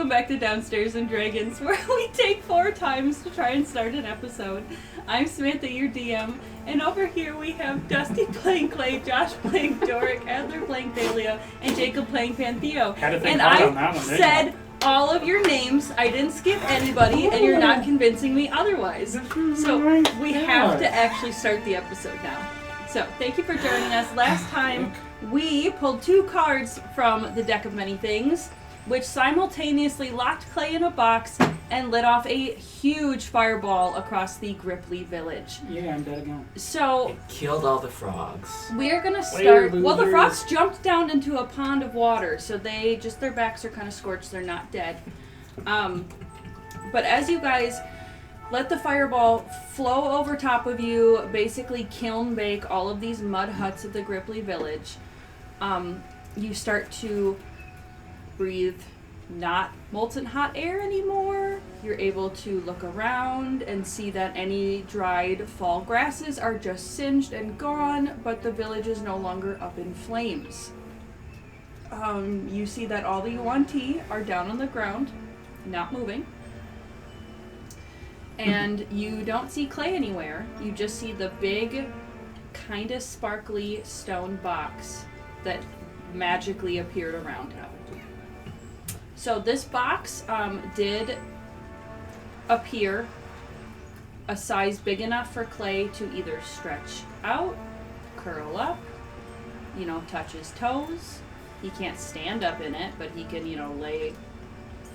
welcome back to Downstairs and Dragons, where we take 4 times to try and start an episode. I'm Samantha, your DM, and over here we have Dusty playing Clay, Josh playing Doric, Adler playing Thalia, and Jacob playing Pantheo. And I said all of your names, I didn't skip anybody, and you're not convincing me otherwise. So we have to actually start the episode now. So thank you for joining us. Last time we pulled 2 cards from the deck of many things, which simultaneously locked Clay in a box and lit off a huge fireball across the Grippli village. Yeah, I'm dead again. So it killed all the frogs. We are gonna start. Well, the frogs jumped down into a pond of water, so they just their backs are kind of scorched. They're not dead. But as you guys let the fireball flow over top of you, basically kiln bake all of these mud huts of the Grippli village, you start to breathe not molten hot air anymore. You're able to look around and see that any dried fall grasses are just singed and gone, but the village is no longer up in flames. You see that all the Yuan-Ti are down on the ground, not moving. And you don't see Clay anywhere. You just see the big, kind of sparkly stone box that magically appeared around him. So this box did appear a size big enough for Clay to either stretch out, curl up, touch his toes. He can't stand up in it, but he can, lay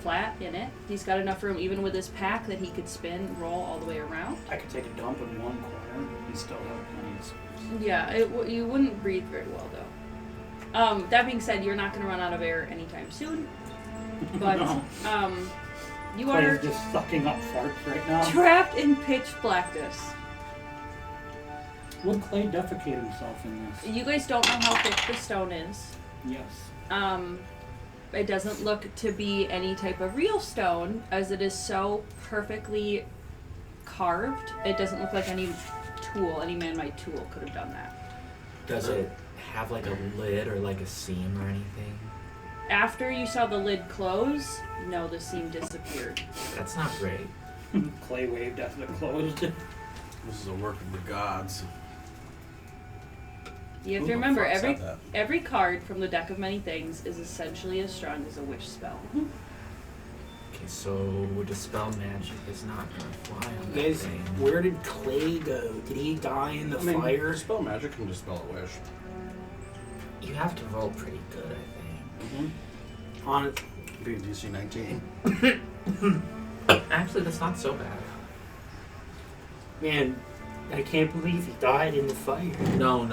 flat in it. He's got enough room, even with his pack, that he could spin and roll all the way around. I could take a dump in one corner and still have plenty of space. Yeah, you wouldn't breathe very well, though. That being said, you're not going to run out of air anytime soon. But, no. You Clay are is just sucking up farts right now. trapped in pitch blackness. Would Clay defecate himself in this? You guys don't know how thick the stone is. Yes. It doesn't look to be any type of real stone, as it is so perfectly carved. It doesn't look like any man-made tool could have done that. Does it have like a lid or like a seam or anything? After you saw the lid close, no, the seam disappeared. That's not great. Clay waved after it closed. This is a work of the gods. You have to remember, every card from the deck of many things is essentially as strong as a wish spell. Okay, so Dispel Magic is not going to fly on that Guys, thing. where did Clay go? Did he die in the fire? Dispel Magic can dispel a wish. You have to roll pretty good, I think. Mm-hmm. On it. Be DC 19. Actually, that's not so bad. Man, I can't believe he died in the fire. No.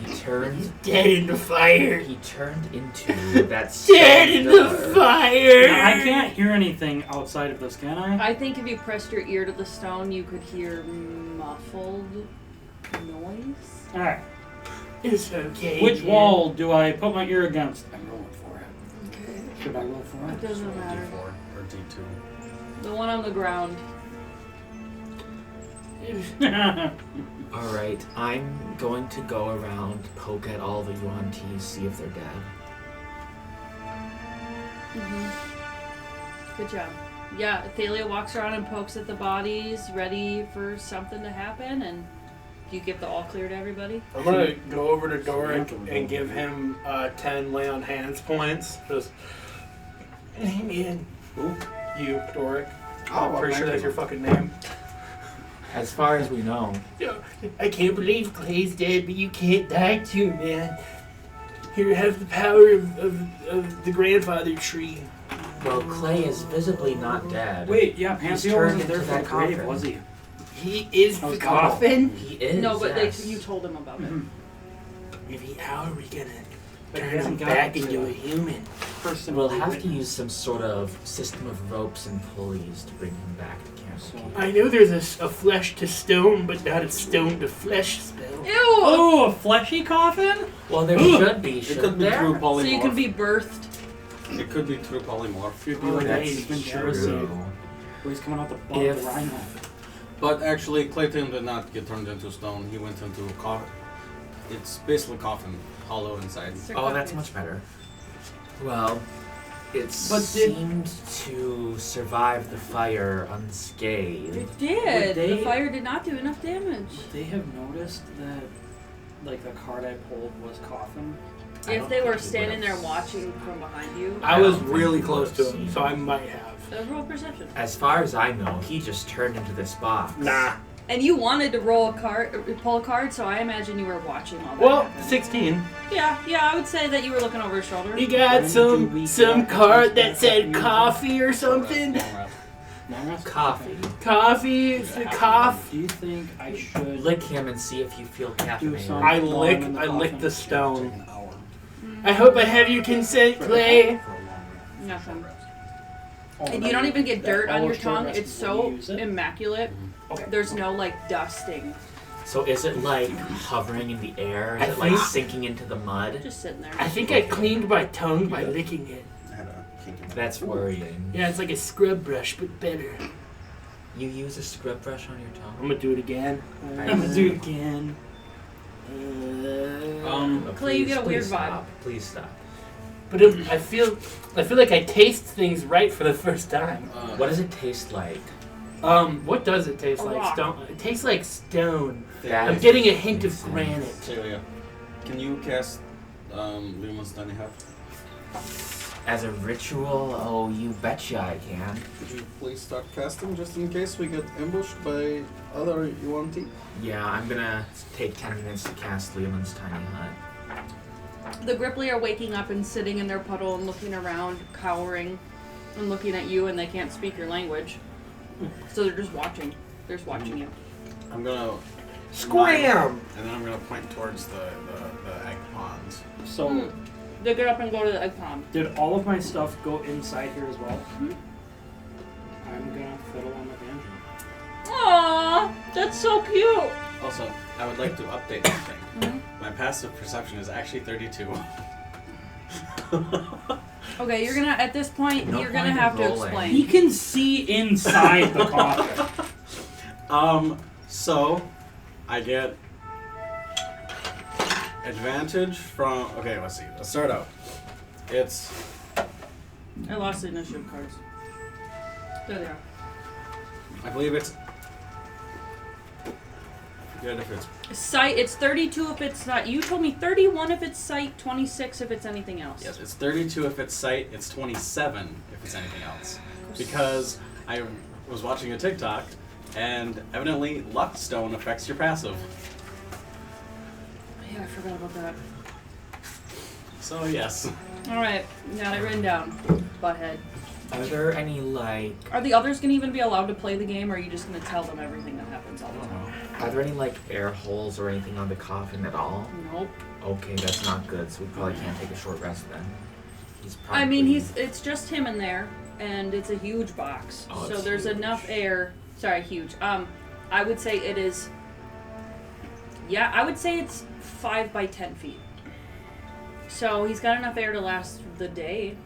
He turned. He's dead in the fire. He turned into that. Dead in the fire. Now, I can't hear anything outside of this, can I? I think if you pressed your ear to the stone, you could hear muffled noise. Alright. It's okay. Which wall do I put my ear against? I'm rolling for it. Okay. Should I roll for It it? doesn't matter. D4 or D2. The one on the ground. Alright, I'm going to go around, poke at all the Yuan-Tis, see if they're dead. Good job. Yeah, Thalia walks around and pokes at the bodies, ready for something to happen, and do you give the all clear to everybody? I'm gonna go over to Doric and give him 10 lay on hands points. Just, hey man. Who? You, Doric. Oh, I'm pretty sure that's your fucking name. As far as we know. I can't believe Clay's dead, but you can't die too, man. Here, have the power of the grandfather tree. Well, Clay is visibly not dead. Wait, yeah, He's Pantheo turned wasn't there into for the that grave, coffin. was he? He is the coffin? He is. No, but yes. you told him about it. Maybe how are we gonna But he turn him hasn't got back it into to a human? Person We'll have to use some sort of system of ropes and pulleys to bring him back to Candlekeep. I know there's a flesh to stone, but not a stone to flesh spell. Ew! Oh, a fleshy coffin? Well, there should be, It shouldn't could be there? through polymorph. So you can be birthed. It could be through polymorph. Oh, That's he's been true. Where he's coming out the bottom of the rhino. But actually, Clayton did not get turned into stone. He went into a coffin. It's basically coffin, hollow inside. Oh, that's much better. Well, it But seemed to survive the fire unscathed. It did. Would they- The fire did not do enough damage. Would they have noticed that, like, the card I pulled was coffin? I If don't they think were he standing there would've. watching from behind you, I was don't think really he close to would've him, seen so I it. might have. roll perception. As far as I know, he just turned into this box. Nah. And you wanted to roll a card, pull a card, so I imagine you were watching all that. Well, happen. 16. Yeah, I would say that you were looking over his shoulder. You got some card that said coffee or something? Long rest? Coffee. Coffee, it's a cough. Do you think I should Lick him and see if you feel do caffeinated. some I while lick- I'm in I lick coffin? the stone. It'll take an hour I hope I have your consent, Clay. for a long rest. Nothing. Oh, And no, you don't even get dirt on all your short tongue. rest It's before you so use it? immaculate. Okay. There's no like dusting. So is it like hovering in the air? Is I it like think- sinking into the mud? Just sitting there. I think I cleaned my tongue by licking it. I had a kink in my That's worrying. Yeah, it's like a scrub brush, but better. You use a scrub brush on your I'm tongue? gonna do it again. I'm gonna do it again. Oh, Clay, you please- get a weird please vibe. stop. Please stop. But I feel like I taste things right for the first time. What does it taste like? What does it taste A like? rock. Stone. It tastes like stone. That I'm is getting a hint of insane. granite. Celia, can you cast Luminous Tiny Hut? As a ritual? Oh, you betcha I can. Could you please start casting just in case we get ambushed by other Yuan-Ti? Yeah, I'm gonna take 10 minutes to cast Leland's Tiny Hut. The Grippli are waking up and sitting in their puddle and looking around, cowering, and looking at you, and they can't speak your language. So they're just watching. They're just watching you. I'm gonna Scram! and then I'm gonna point towards the egg ponds. So, They get up and go to the egg pond. did all of my stuff go inside here as well? Mhm. I'm gonna fiddle on the banjo. Aww, that's so cute. Also, I would like to update something. Mhm. My passive perception is actually 32. Okay, you're gonna at this point No you're gonna point have in to rolling. He explain. can see inside the coffin. So I get advantage from. Okay, let's see. Let's start out. It's I lost the initiative cards. There they are. I believe it's. Good if it's. Sight. It's 32 if it's not. You told me 31 if it's sight, 26 if it's anything else. Yes, it's 32 if it's sight. It's 27 if it's anything else. Because I was watching a TikTok, and evidently luck stone affects your passive. Yeah, I forgot about that. So yes. All right, got it written down. Butthead. Are there any, like... Are the others gonna even be allowed to play the game, or are you just gonna tell them everything that happens all the time? Are there any, like, air holes or anything on the coffin at all? Nope. Okay, that's not good, so we probably can't take a short rest then. He's probably... I mean, it's just him in there, and it's a huge box. Oh, so it's there's huge. enough air. Sorry, huge. I would say it is. Yeah, I would say it's 5 by 10 feet. So he's got enough air to last the day.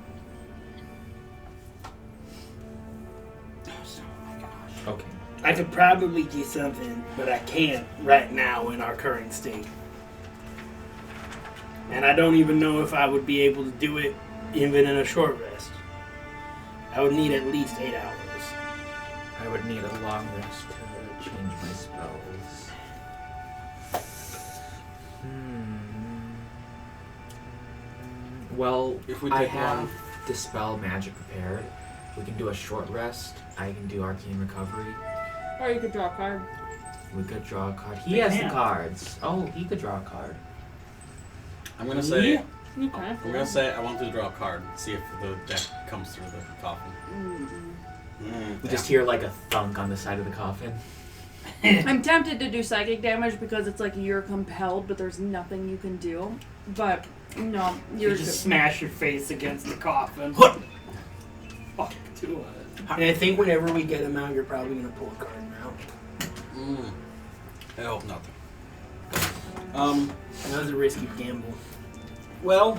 Okay. I could probably do something, but I can't right now in our current state. And I don't even know if I would be able to do it even in a short rest. I would need at least 8 hours. I would need a long rest to change my spells. Well, If we I take have one- Dispel Magic prepared. We can do a short rest. I can do Arcane Recovery. Or you could draw a card. We could draw a card. He They has the can't. cards. Oh, he could draw a card. I'm gonna say. Okay. I'm gonna say I want to draw a card. See if the deck comes through the coffin. We just hear like a thunk on the side of the coffin. I'm tempted to do psychic damage because it's like you're compelled, but there's nothing you can do. But no, You you're just smash your face against the coffin. Fuck to it. And I think whenever we get him out, you're probably going to pull a card out. I hope not. That was a risky gamble. Well,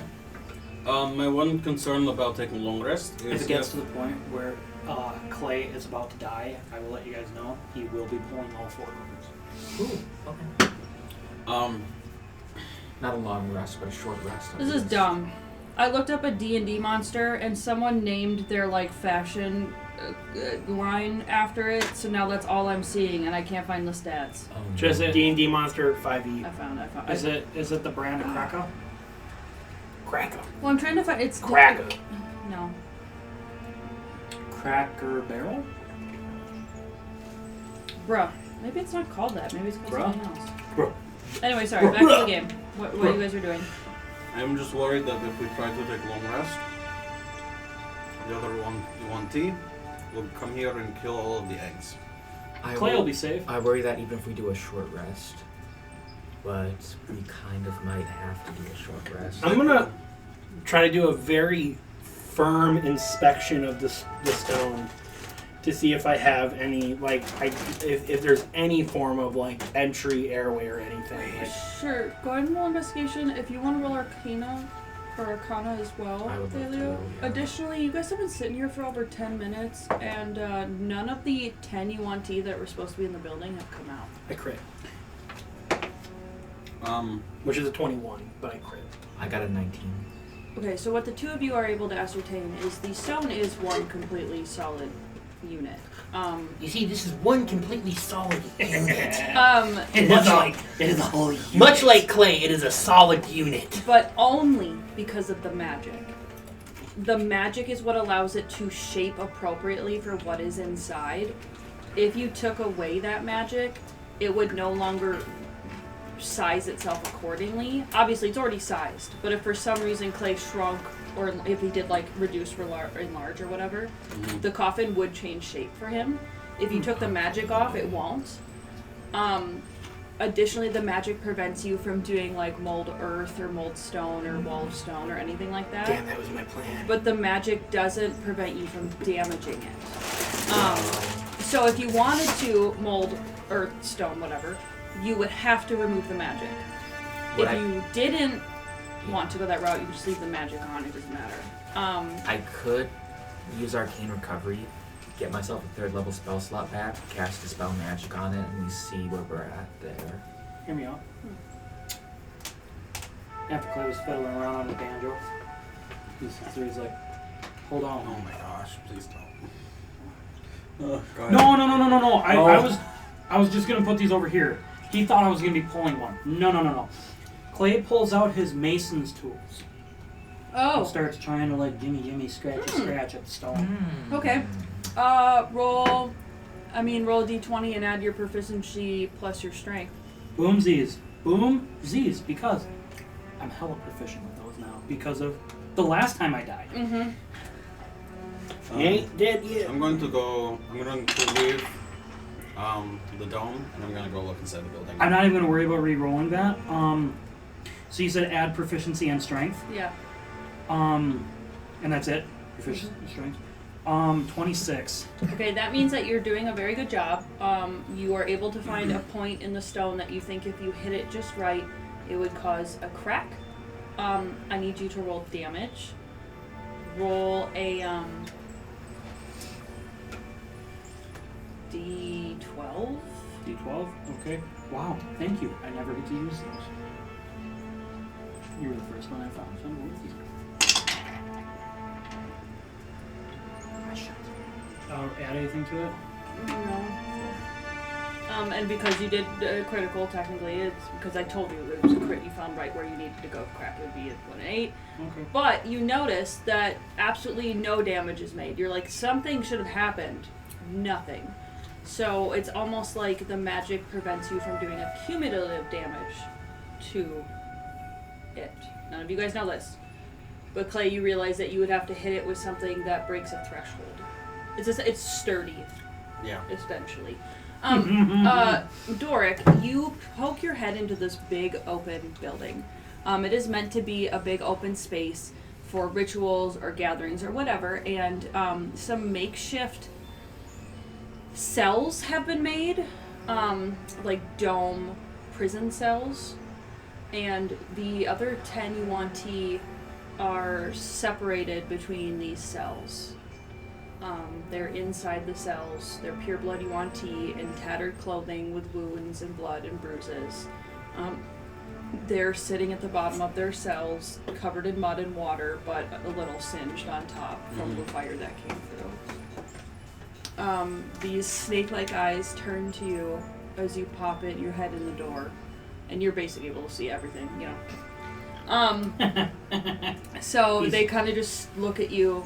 my one concern about taking long rest If is it gets to the point where Clay is about to die, I will let you guys know. He will be pulling all 4 cards. Ooh, okay. um Not a long rest, but a short rest. This is dumb. I looked up a D&D monster, and someone named their, like, fashion line after it, so now that's all I'm seeing, and I can't find the stats. Just D&D Monster 5e. I found. Is it the brand of Krakow? Cracker. Well, I'm trying to find... It's... Cracker. No. Cracker Barrel? Bruh. Maybe it's not called that. Maybe it's called Bruh. something else. Bruh. Anyway, sorry. Back to the game. What you guys are doing. I'm just worried that if we try to take long rest, the other Yuan-Ti will come here and kill all of the eggs. Clay will be safe. I worry that even if we do a short rest, but we kind of might have to do a short rest. I'm gonna try to do a very firm inspection of the stone to see if I have any, like, if there's any form of, like, entry, airway, or anything. Like, Sure. Go ahead and roll investigation. If you want to roll Arcana, or Arcana as well, I would love to, Thalio. yeah. Additionally, you guys have been sitting here for over 10 minutes, and none of the 10 Yuan-Ti that were supposed to be in the building have come out. I crit, Um, which is a 21, but I crit. I got a 19. Okay, so what the two of you are able to ascertain is the stone is one completely solid unit. You see, this is one completely solid unit. It is a whole unit. Much like clay, it is a solid unit. But only because of the magic. The magic is what allows it to shape appropriately for what is inside. If you took away that magic, it would no longer size itself accordingly. Obviously, it's already sized, but if for some reason clay shrunk, or if he did like reduce or enlarge or whatever, the coffin would change shape for him. If you took the magic off, it won't. Additionally, the magic prevents you from doing like mold earth or mold stone or wall of stone or anything like that. Damn, that was my plan. But the magic doesn't prevent you from damaging it. So if you wanted to mold earth, stone, whatever, you would have to remove the magic. If you didn't want to go that route, you just leave the magic on, it doesn't matter. I could use Arcane Recovery, get myself a 3rd level spell slot back, cast a spell magic on it, and we see where we're at there. Hear me out. After Clay was fiddling around on the banjo, he's like, hold on. oh my gosh, please don't. Go ahead. No. I was just gonna put these over here. He thought I was gonna be pulling one. No. Clay pulls out his mason's tools. Oh, And starts trying to like gimme, scratch at the stone. okay. Roll a d20 and add your proficiency plus your strength. Boomsies, because I'm hella proficient with those now because of the last time I died. Mm-hmm. You ain't dead yet. I'm going to leave the dome, and I'm going to go look inside the building. I'm not even gonna worry about re-rolling that. So you said add proficiency and strength. Yeah. And that's it. Proficiency and strength. 26. Okay, that means that you're doing a very good job. You are able to find a point in the stone that you think if you hit it just right, it would cause a crack. I need you to roll damage. Roll a D12. D12? Okay. Wow, thank you. I never get to use those. You were the first one I found. So I'm going with these. Add anything to it? No. And because you did critical, technically, it's because I told you it was a crit. You found right where you needed to go. Crap would be at 1-8. Okay. But you notice that absolutely no damage is made. You're like, something should have happened. Nothing. So it's almost like the magic prevents you from doing a cumulative damage to it. None of you guys know this. But Clay, you realize that you would have to hit it with something that breaks a threshold. It's sturdy. Yeah. Essentially. Doric, you poke your head into this big open building. It is meant to be a big open space for rituals or gatherings or whatever, and some makeshift cells have been made, like dome prison cells, and the other 10 Yuan-Ti are separated between these cells. They're inside the cells. They're pure blood Yuan-Ti in tattered clothing with wounds and blood and bruises. They're sitting at the bottom of their cells, covered in mud and water, but a little singed on top from the fire that came through. These snake-like eyes turn to you as you pop your head in the door, and you're basically able to see everything, you know. So they kind of just look at you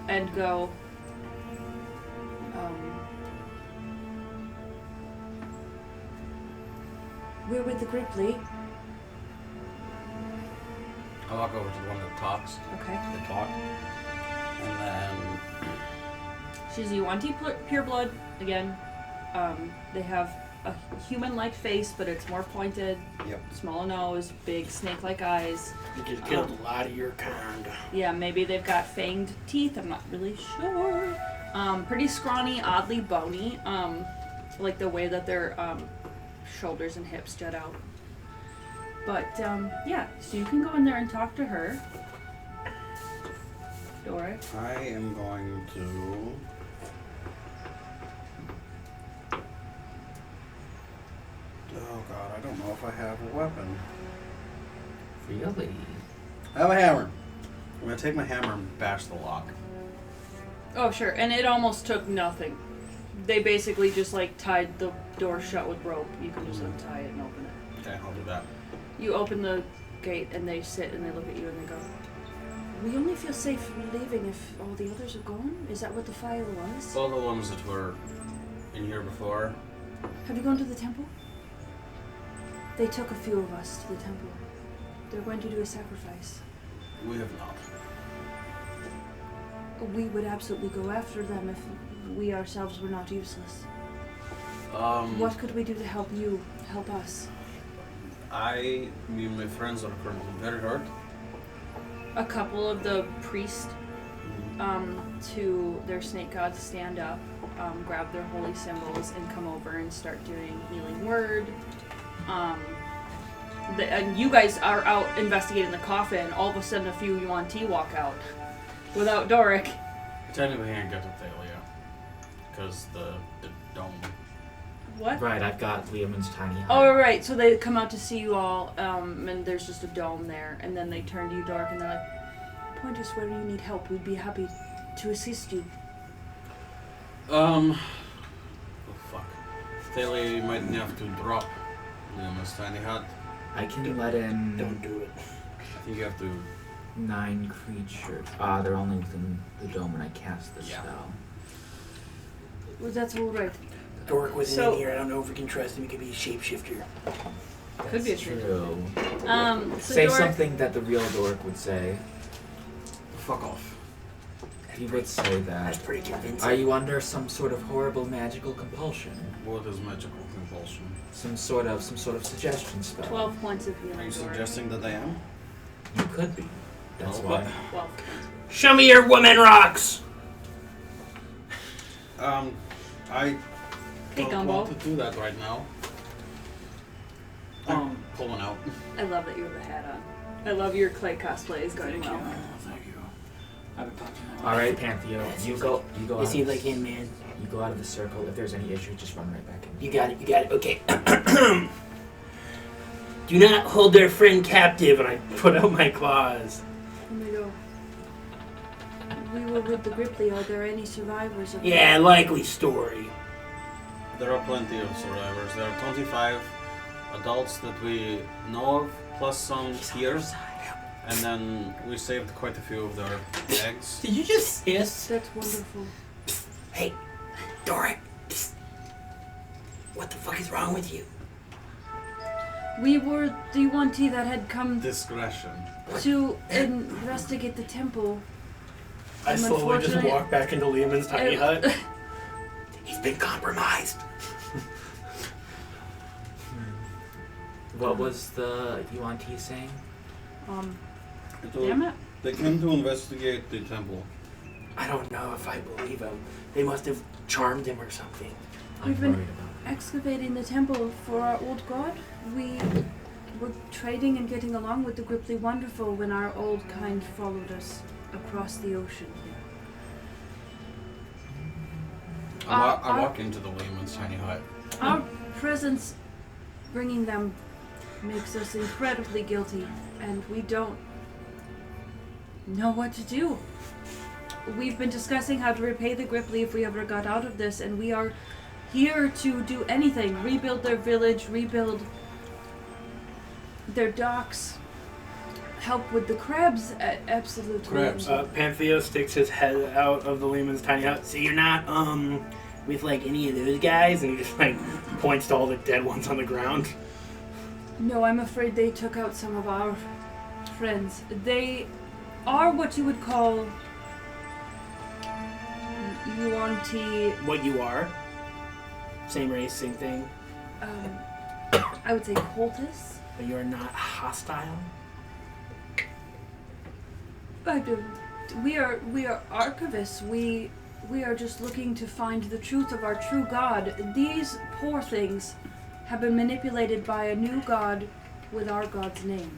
and go, we're with the Grippli. I walk over to the one that talks. Okay. They talk. And then... She's a Yuan-Ti pureblood, again. They have a human-like face, but it's more pointed. Yep. Smaller nose, big snake-like eyes. You just killed a lot of your kind. Yeah, maybe they've got fanged teeth, I'm not really sure. Pretty scrawny, oddly bony. Like the way that their shoulders and hips jut out. But, yeah, so you can go in there and talk to her. Dora. I am going to... Oh god, I don't know if I have a weapon. Really? I have a hammer. I'm going to take my hammer and bash the lock. Oh, sure, and it almost took nothing. They basically just, like, tied the door shut with rope. You can just untie it and open it. Okay, I'll do that. You open the gate and they sit and they look at you and they go, we only feel safe leaving if all the others are gone? Is that what the fire was? All the ones that were in here before. Have you gone to the temple? They took a few of us to the temple. They're going to do a sacrifice. We have not. We would absolutely go after them if we ourselves were not useless. What could we do to help you help us? Me and my friends are currently very hurt. A couple of the priests to their snake gods stand up, grab their holy symbols, and come over and start doing healing word. And you guys are out investigating the coffin. All of a sudden, a few Yuan-Ti walk out without Doric. Technically, we can't get to Thalia because the dome. What? Right, I've got Liamon's tiny hut. Oh, right. So they come out to see you all, and there's just a dome there. And then they turn to you, Doric, and they're like, point us where you need help. We'd be happy to assist you. Oh, fuck. Thalia might have to drop Liamon's tiny hut. I can let in Don't do it. I think you have to... 9 creatures. They're only within the dome when I cast the spell. Well, that's all right. Doric wasn't So- in here. I don't know if we can trust him. He could be a shapeshifter. Could be a true. So Say Doric, something that the real Doric would say. Fuck off. He would say That's that. pretty convincing. Are you under some sort of horrible magical compulsion? What is magical compulsion? Some sort of suggestion spell. 12 points of Are healing, you Doric. suggesting that I am? You could be. That's Oh, why. 12 points. Show me your woman rocks. I Hey, don't Gumbo. want to do that right now. I'm pulling out. I love that you have a hat on. I love your clay cosplay is going well. Thank you. I've been talking to All right, Pantheo. You go. It out. seems like him, man. You go out of the circle. If there's any issues, just run right back in. You got it. You got it. Okay. Do not hold their friend captive. And I put out my claws. And they go, we were with the Grippli. Are there any survivors of Yeah, likely story. There are plenty of survivors. There are 25 adults that we know of, plus some here. And then we saved quite a few of their eggs. Did you just hiss? That's wonderful. Hey, Doric. Psst. What the fuck is wrong with you? We were the Yuan-Ti that had come Discretion. to investigate the temple. I And slowly just unfortunately- walk back into Liamon's tiny hut. He's been compromised. What was the Yuan-Ti saying? Damn it. They came to investigate the temple. I don't know if I believe him. They must have charmed him or something. I'm We've been worried about it. excavating the temple for our old god. We were trading and getting along with the Grippli Wonderful when our old kind followed us across the ocean. I walk into the Lehman's tiny hut. Our presence bringing them makes us incredibly guilty, and we don't know what to do. We've been discussing how to repay the Grippli if we ever got out of this, and we are here to do anything. Rebuild their village, rebuild their docks, help with the crabs, absolutely. Crabs. Pantheo sticks his head out of the Lehman's tiny hut. So you're not, with, like, any of those guys? And he just, like, points to all the dead ones on the ground. No, I'm afraid they took out some of our friends. They are what you would call Yuan-Ti. What you are. Same race, same thing. I would say cultists. But you are not hostile. I do. We are archivists. We are just looking to find the truth of our true God. These poor things have been manipulated by a new god with our God's name.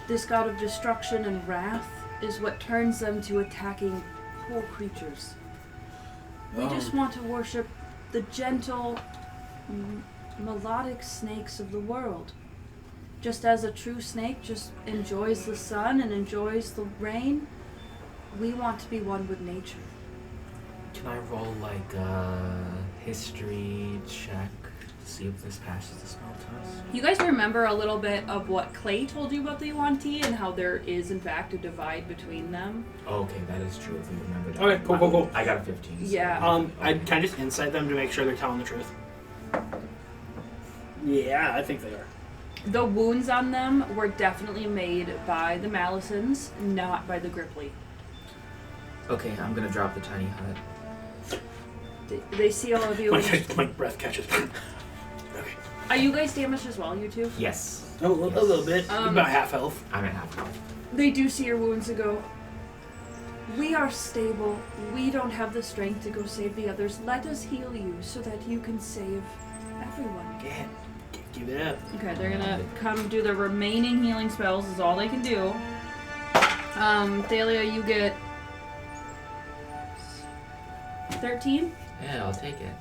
This god of destruction and wrath is what turns them to attacking poor creatures. We just want to worship the gentle, melodic snakes of the world. Just as a true snake just enjoys the sun and enjoys the rain, we want to be one with nature. Can I roll like a history check to see if this passes the smell test? You guys remember a little bit of what Clay told you about the Yuan-Ti and how there is in fact a divide between them? Oh, okay, that is true if you remember that. Okay, cool. I got a 15. So. Yeah. Can I just insight them to make sure they're telling the truth? Yeah, I think they are. The wounds on them were definitely made by the Malisons, not by the Grippli. Okay, I'm gonna drop the tiny hut. They see all of you. My breath catches. Okay. Are you guys damaged as well, you two? Yes. Oh, a little bit. About half health. I'm at half health. They do see your wounds and go, we are stable. We don't have the strength to go save the others. Let us heal you so that you can save everyone. Go ahead. Give it up. Okay, they're gonna come do their remaining healing spells is all they can do. Thalia, you get 13. Yeah, I'll take it.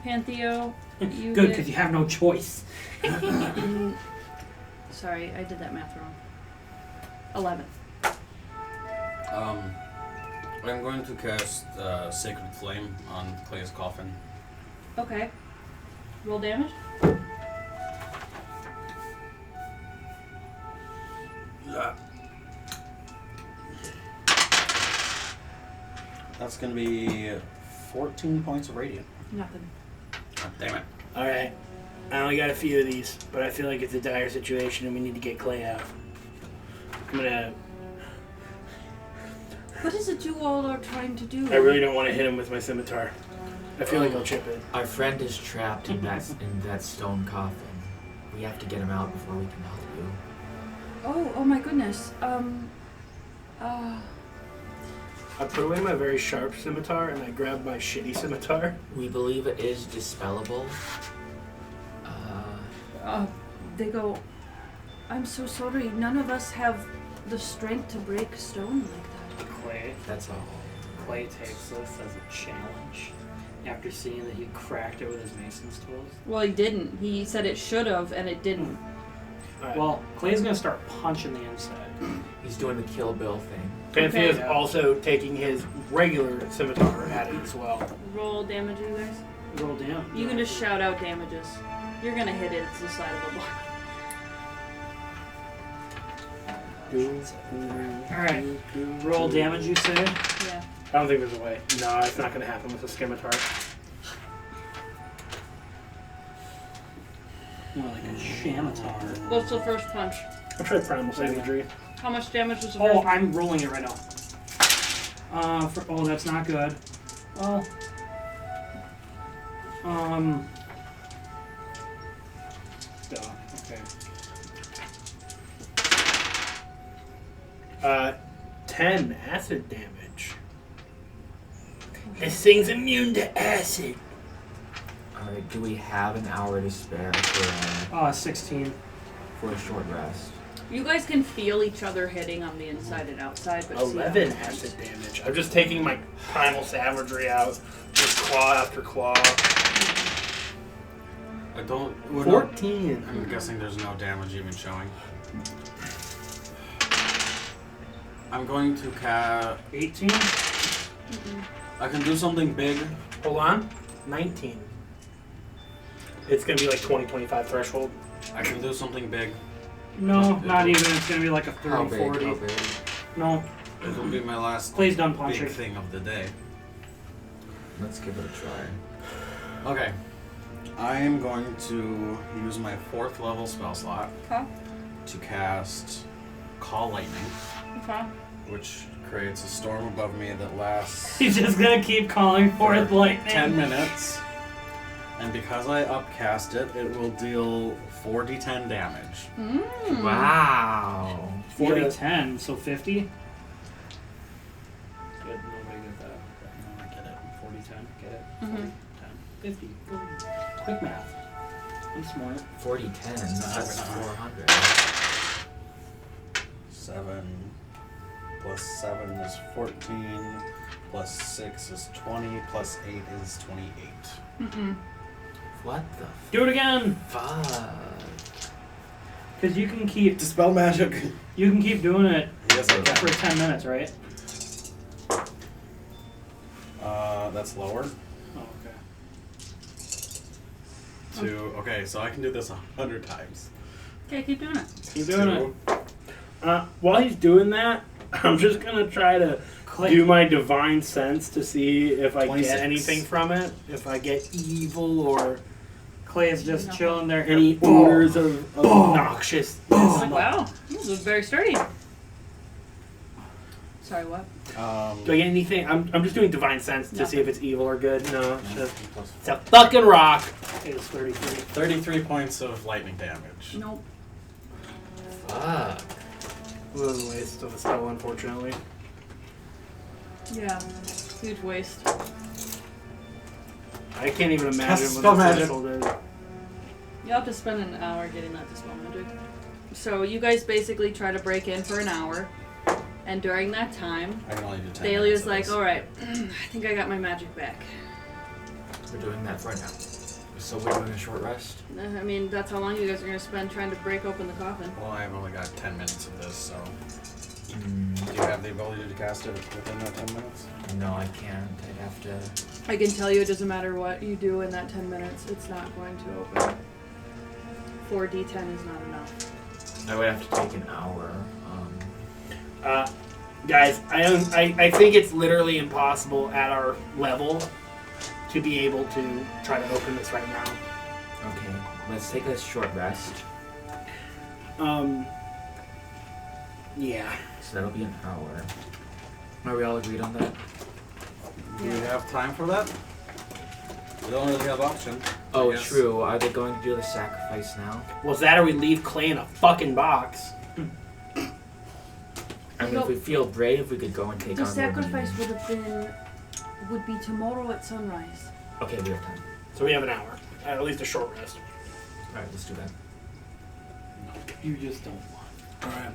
Pantheo, you Good, get... because you have no choice. Sorry, I did that math wrong. 11. I'm going to cast Sacred Flame on Clay's coffin. Okay. Roll damage. That's gonna be 14 points of radiant. Nothing. God damn it. Alright. I only got a few of these, but I feel like it's a dire situation and we need to get Clay out. I'm gonna... What is it you all are trying to do? I really don't want to hit him with my scimitar. I feel like I'll chip it. Our friend is trapped in that stone coffin. We have to get him out before we can help you. Oh my goodness. I put away my very sharp scimitar and I grabbed my shitty scimitar. We believe it is dispellable. They go, I'm so sorry. None of us have the strength to break stone like that. Clay. That's all. Clay takes this as a challenge after seeing that he cracked it with his mason's tools. Well, he didn't. He said it should have, and it didn't. Alright. Well, Clay's gonna start punching the inside. He's doing the Kill Bill thing. Panthea is Okay. also taking his regular scimitar at it as well. Roll damage, you guys. Roll down. You can just shout out damages. You're gonna hit it. It's the side of a block. Alright. Roll damage, you say? Yeah. I don't think there's a way. No, it's not going to happen with a scimitar. More like a shamatar. What's the first punch? I'll try primal savagery. How much damage was the first? Oh, I'm rolling it right now. Oh, that's not good. Well, duh, okay. 10 acid damage. This thing's immune to acid. Alright, do we have an hour to spare for 16. a short rest? You guys can feel each other hitting on the inside and outside, but see how 11 much. acid damage. I'm just taking my primal savagery out, just claw after claw. I don't. 14. I'm guessing there's no damage even showing. I'm going to cast. 18. I can do something big. Hold on. 19. It's going to be like 20, 25 threshold. I can do something big. No, not even. It's gonna be like a 30, How big? 40. How big? No, It will be my last Clay's done big punching. thing of the day. Let's give it a try. Okay. I am going to use my 4th level spell slot Okay. to cast Call Lightning, Okay. which creates a storm above me that lasts He's just gonna keep calling for it lightning. 10 minutes. And because I upcast it, it will deal 4d10 damage. Mm. Wow. 40, Yeah. 10, so 50. Good, nobody get that. No, I get it. 40, 10, get it. Mhm. 40, 10, 50. Boom. Quick math. I'm smart. 40, 10. That's 400. 7 plus 7 is 14, plus 6 is 20, plus 8 is 28. Mm-mm. What the Do it again, fuck? because you can keep Dispel magic. doing it Yes, I for can. 10 minutes, right? That's lower. Oh, okay. Okay, so I can do this 100 times. Okay, keep doing it. Keep doing it. While he's doing that, I'm just going to try to do my divine sense to see if I 26. get anything from it. If I get evil or Clay is just chilling there. any odors of noxiousness. Like, wow, this is very sturdy. Sorry, what? Do I get anything? I'm just doing divine sense to No. see if it's evil or good. No, it's a fucking rock. It is 33. 33 points of lightning damage. Nope. Fuck. It was a waste of a spell, unfortunately. Yeah. Huge waste. I can't even imagine Cast what spell the magic. threshold is. You'll have to spend an hour getting that dispel magic. So you guys basically try to break in for an hour, and during that time, I can only do 10 Daly minutes was of like, this. alright, I think I got my magic back. We're doing that right now. So we're doing a short rest? I mean, that's how long you guys are going to spend trying to break open the coffin. Well, I've only got 10 minutes of this, so. Mm, Do you have the ability to cast it within that 10 minutes? no, I can't. I'd have to. I can tell you it doesn't matter what you do in that 10 minutes, it's not going to open. 4d10 is not enough. I would have to take an hour. Guys, I think it's literally impossible at our level to be able to try to open this right now. Okay, let's take a short rest. Yeah. So that'll be an hour. Are we all agreed on that? Do we have time for that? We don't really have option. Oh, Yes. true. Are they going to do the sacrifice now? Well, is that or we leave Clay in a fucking box? I mean, if we feel brave, we could go and take The on their sacrifice meeting. would be tomorrow at sunrise. Okay, we have time. So we have an hour. At least a short rest. Alright, let's do that. You just don't want.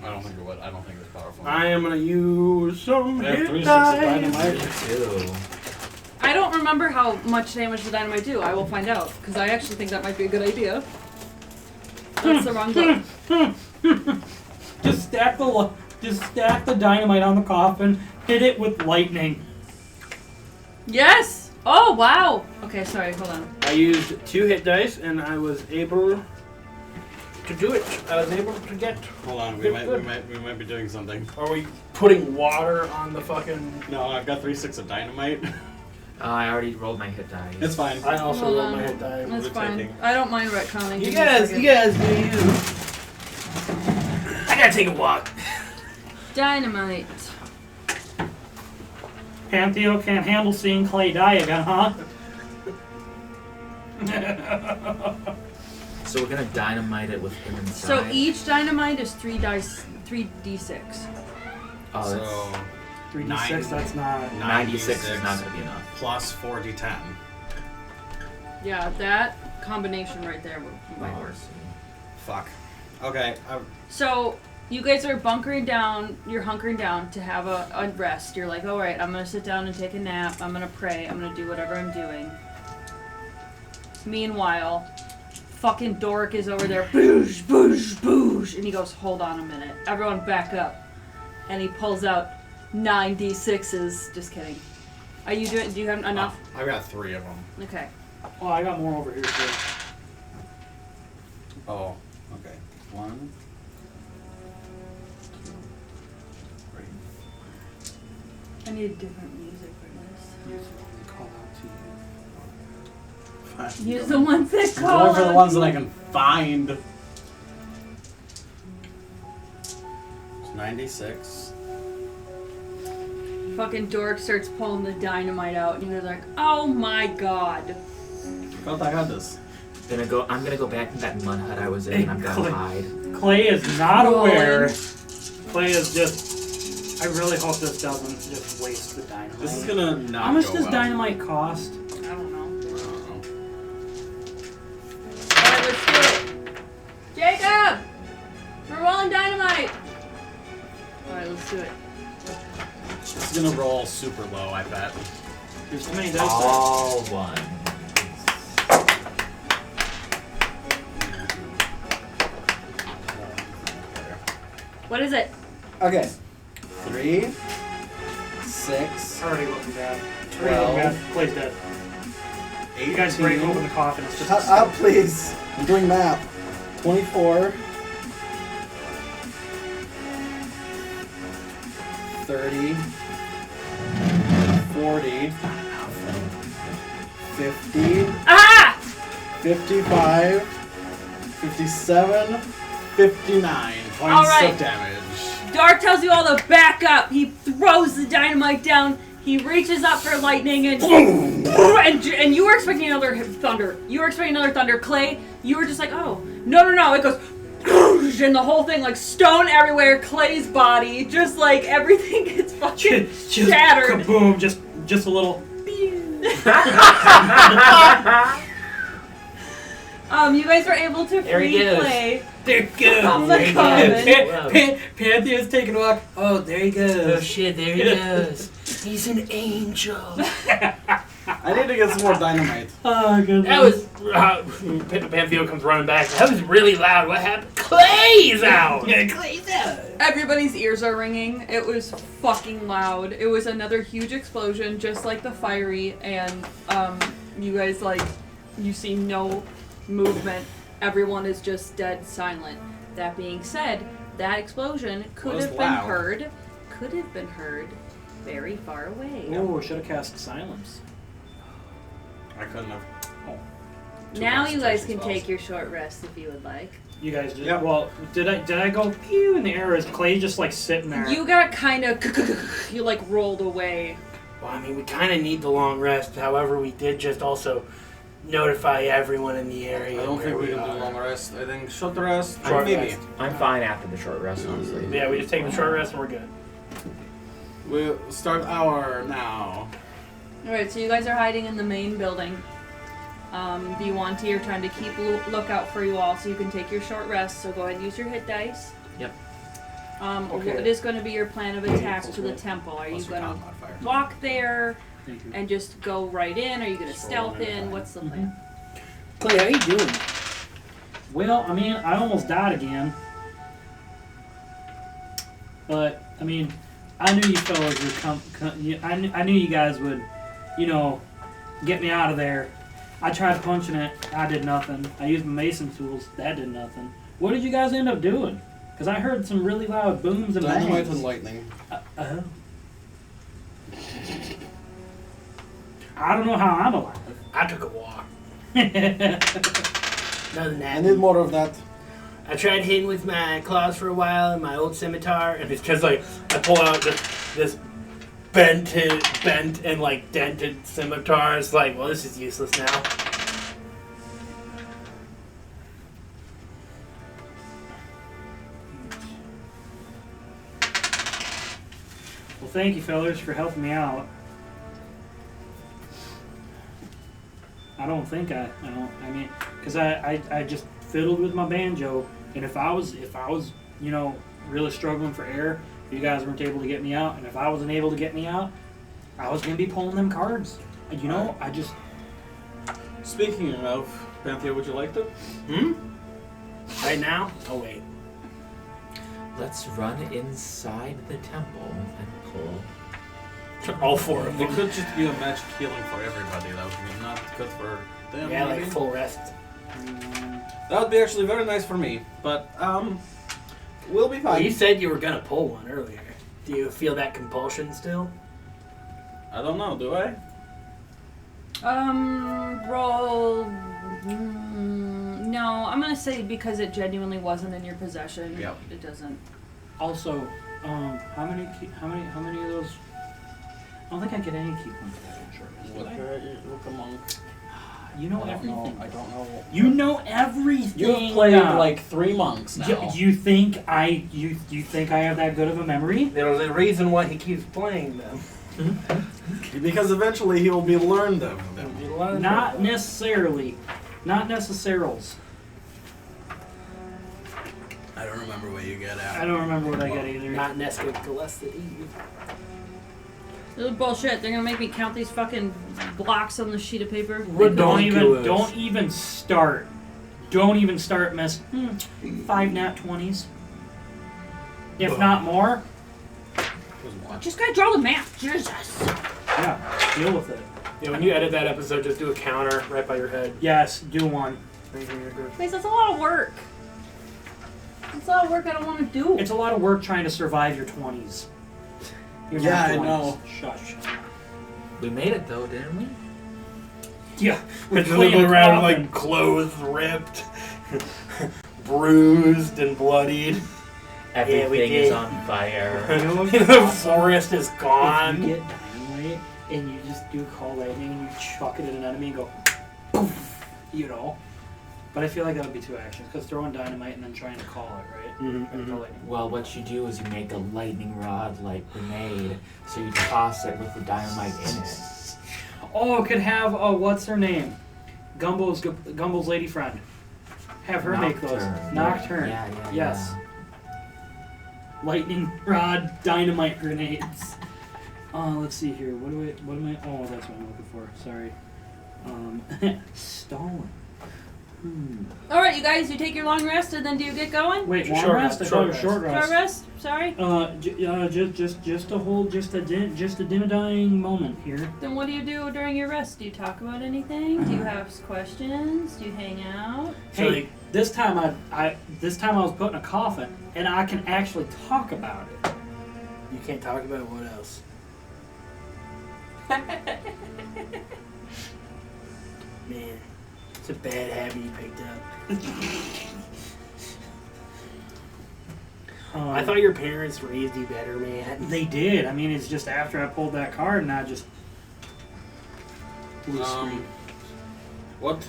I don't think it would. I don't think it's powerful. I am gonna use some I have hit 3 sticks of dice. dynamite. Me too. I don't remember how much damage the dynamite do. I will find out, because I actually think that might be a good idea. That's the wrong book. Just stack the dynamite on the coffin. Hit it with lightning. Yes! Oh, wow! Okay, sorry, hold on. I used 2 hit dice and I was able to do it. I was able to get. Hold on, we Good, might good. be doing something. Are we putting water on the fucking? No, I've got 3 sticks of dynamite. I already rolled my hit dice. It's fine. I also Hold rolled on. my hit die. That's We're fine. taking- I don't mind retconning. You Give me a guys second. do you. I gotta take a walk. Dynamite. Pantheo can't handle seeing Clay die again, huh? So we're gonna dynamite it with him inside. So each dynamite is 3d6. Oh, that's So 3d6, that's not. 96 is not gonna be enough. plus 4d10. Yeah, that combination right there might work. Fuck. Okay. So you guys are bunkering down, you're hunkering down to have a rest. You're like, alright, I'm gonna sit down and take a nap, I'm gonna pray, I'm gonna do whatever I'm doing. Meanwhile, Fucking Dork is over there, boosh, boosh, boosh, and he goes, hold on a minute. Everyone back up. And he pulls out 9d6s. Just kidding. Are you doing, do you have enough? I've got 3 of them. Okay. Oh, I got more over here too. Oh, okay. 1, 2, 3. I need different music for this. Call out to you. Fine. Use the ones that I'm call going for the out ones to that I you. can find. It's 96. Fucking Dork starts pulling the dynamite out, and you're like, oh my god. I got this. I'm gonna go back to that mud hut I was in, and I'm gonna hide. Clay is not Rolling. aware. Clay is just. I really hope this doesn't just waste the dynamite. This is gonna not How much go does well. dynamite cost? I don't know. I don't know. Alright, let's do it. Jacob! We're rolling dynamite! Alright, let's do it. It's gonna roll super low, I bet. There's so many dice. All one. What is it? Okay. 3, 6, Already looking bad. 12, Clay's dead. 18. You guys break open the coffin. It's just Shut up, please. I'm doing math. 24, 30, 40, 50, Ah! 55, 57, 59 points Alright. of damage. Dark tells you all to back up. He throws the dynamite down. He reaches up for lightning and and you were expecting another thunder. You were expecting another thunder. Clay, you were just like, oh, no. It goes and the whole thing like stone everywhere. Clay's body, just like everything gets fucking just shattered. kaboom, just a little. You guys were able to There he free goes. Clay There he goes. from the coffin. Pantheon's taking a walk. Oh, there he goes. Oh shit, there he goes. He's an angel. I need to get some more dynamite. Oh goodness. That was. Pantheon comes running back. That was really loud. What happened? Clay's out! Clay's out! Everybody's ears are ringing. It was fucking loud. It was another huge explosion, just like the fiery, and you guys you see no movement. Everyone is just dead silent. That being said, that explosion could Was have been loud. heard very far away. Oh, should have cast silence. I couldn't have. Two Now you guys concentration can spells. take your short rest if you would like. You guys just. Yep. Well, did I go pew in the air? Or is Clay just like sitting there? You got kind of you like rolled away. Well, I mean, we kind of need the long rest. However, we did just also notify everyone in the area. I don't think where we can do are. long rest. I think short rest. Short Maybe. rest. I'm fine after the short rest, honestly. Yeah, we just take a short rest and we're good. We'll start our now. Alright, so you guys are hiding in the main building. The Yuan-Ti are trying to keep lookout for you all so you can take your short rest, so go ahead and use your hit dice. Yep. Okay. What is going to be your plan of attack to the temple? Are you Plus your going con to modifier. walk there Thank you. and just go right in? Are you going to Just stealth roll in in? and What's the plan? Clay, how you doing? Well, I mean, I almost died again. But, I mean, I knew you fellas would I knew you guys would, get me out of there. I tried punching it. I did nothing. I used my mason tools. That did nothing. What did you guys end up doing? Because I heard some really loud booms and Dynamite bangs. and lightning. Oh. I don't know how I'm alive. I took a walk. Other than I that, need more of that. I tried hitting with my claws for a while and my old scimitar, and it's just like I pull out this bent and like dented scimitar. It's like, well, this is useless now. Well, thank you, fellas, for helping me out. I don't think I mean, because I just fiddled with my banjo, and if I was, really struggling for air, you guys weren't able to get me out, and if I wasn't able to get me out, I was gonna be pulling them cards. And, I just, Speaking of, Panthea, would you like to? Right now? Oh wait. Let's run inside the temple and pull. All four of It them. could just be a magic healing for everybody. That would be not good for them. Yeah, maybe? like full rest. That would be actually very nice for me. But we'll be Well, fine. you said you were gonna pull one earlier. Do you feel that compulsion still? I don't know. Do I? Roll. No, I'm gonna say because it genuinely wasn't in your possession. Yep. It doesn't. Also, how many of those? I don't think I get any key points for that insurance. Look among. You know I don't everything. know. I don't know. You know everything. You've played now. like 3 months now. You think you think I have that good of a memory? There's a reason why he keeps playing them. Because eventually he will be learned of them. Not necessarily. Not necessarils. I don't remember what you get I at. don't remember what I got either. Not necessarily. This is bullshit. They're gonna make me count these fucking blocks on the sheet of paper. Don't even Ridiculous. start. Don't even start, miss. 5 nat 20s. If not more, Just gotta draw the map. Jesus. yeah, deal with it. Yeah, when you edit that episode, just do a counter right by your head. Yes, do one. Guys, that's a lot of work. That's a lot of work I don't want to do. It's a lot of work trying to survive your 20s. Your Yeah, nat I 20s. know. Shush. We made it though, didn't we? Yeah, We're playing going around coffin. like clothes ripped, bruised and bloodied. Everything we is did. on fire. The forest is If gone. you get dynamite and you just do call lightning and you chuck it at an enemy and go poof, you know. But I feel like that would be 2 actions because throwing dynamite and then trying to call it, right? Mm-hmm. Or call lightning. Well, what you do is you make a lightning rod like grenade, so you toss it with the dynamite in it. Oh, could have what's her name? Gumble's lady friend. Have her make those. Nocturne. Yeah. Yes. Lightning rod, dynamite grenades. Let's see here. What am I? Oh, that's what I'm looking for. Sorry. Stalin. All right, you guys, you take your long rest and then do you get going? Wait, long Short rest? rest, I thought it was short short rest. Short rest. Sorry. Just to hold just a dim-a-dying moment here. Then what do you do during your rest? Do you talk about anything? Do you have questions? Do you hang out? So, Hey, this time I was put in a coffin, and I can actually talk about it. you can't talk about what else. Man, it's a bad habit you picked up. I thought your parents raised you better, man. They did. I mean, it's just after I pulled that card, and I just blue screen. What?